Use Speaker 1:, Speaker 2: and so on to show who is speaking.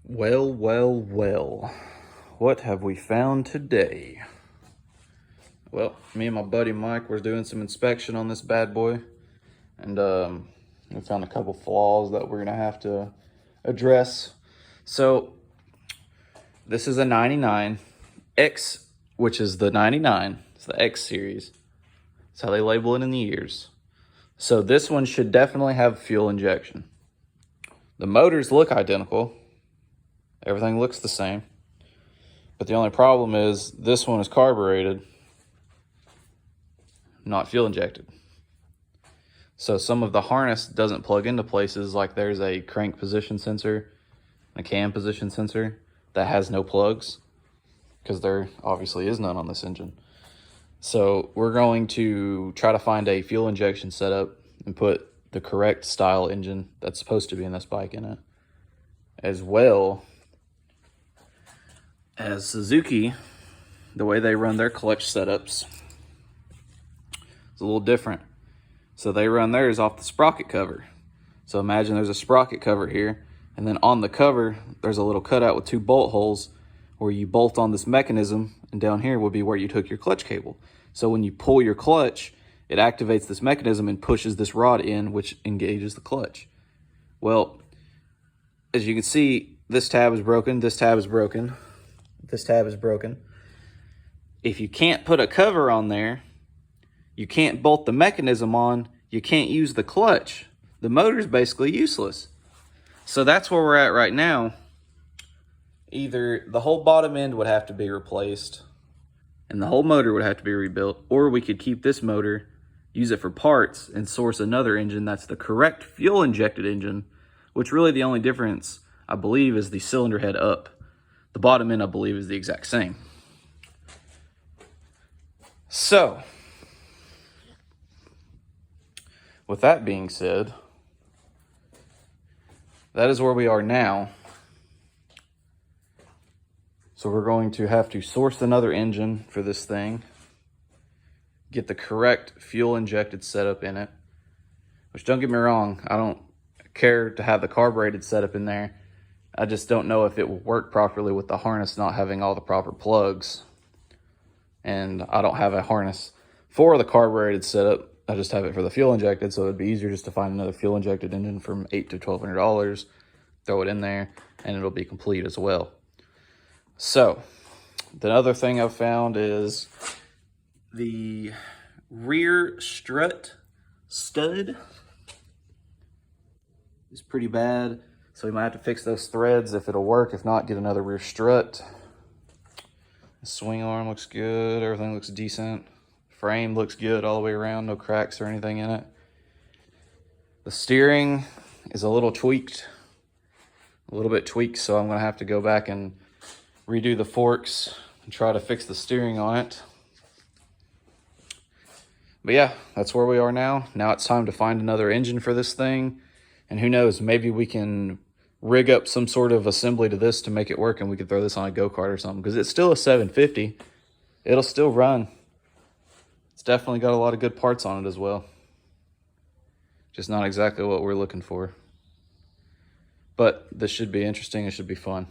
Speaker 1: Well, well, well. What have we found today? Well, me and my buddy Mike were doing some inspection on this bad boy, and we found a couple flaws that we're gonna have to address. So this is a 99 X, which is the 99. It's the X series. That's how they label it in the years. So this one should definitely have fuel injection. The motors look identical. Everything looks the same. But the only problem is this one is carbureted, not fuel injected. So some of the harness doesn't plug into places, like there's a crank position sensor, a cam position sensor that has no plugs, because there obviously is none on this engine. So we're going to try to find a fuel injection setup and put the correct style engine that's supposed to be in this bike in it, as well as Suzuki. The way they run their clutch setups is a little different. So they run theirs off the sprocket cover. So imagine there's a sprocket cover here, and then on the cover there's a little cutout with two bolt holes where you bolt on this mechanism, and down here would be where you'd hook your clutch cable. So when you pull your clutch, it activates this mechanism and pushes this rod in, which engages the clutch. Well, as you can see, this tab is broken, this tab is broken, this tab is broken. If you can't put a cover on there, you can't bolt the mechanism on, you can't use the clutch. The motor's basically useless. So that's where we're at right now. Either the whole bottom end would have to be replaced and the whole motor would have to be rebuilt, or we could keep this motor, use it for parts, and source another engine that's the correct fuel injected engine, which really the only difference, I believe, is the cylinder head up. The bottom end, I believe, is the exact same. So, with that being said, that is where we are now. So we're going to have to source another engine for this thing, get the correct fuel injected setup in it, which, don't get me wrong, I don't care to have the carbureted setup in there. I just don't know if it will work properly with the harness not having all the proper plugs. And I don't have a harness for the carbureted setup. I just have it for the fuel injected, so it'd be easier just to find another fuel injected engine from $800 to $1,200, throw it in there, and it'll be complete as well. So, the other thing I've found is the rear strut stud is pretty bad. So we might have to fix those threads if it'll work. If not, get another rear strut. The swing arm looks good. Everything looks decent. Frame looks good all the way around. No cracks or anything in it. The steering is a little tweaked. A little bit tweaked, so I'm going to have to go back and redo the forks and try to fix the steering on it. But yeah, that's where we are now. Now it's time to find another engine for this thing. And who knows, maybe we can rig up some sort of assembly to this to make it work, and we could throw this on a go-kart or something, because it's still a 750. It'll still run. It's definitely got a lot of good parts on it as well. Just not exactly what we're looking for. But this should be interesting. It should be fun.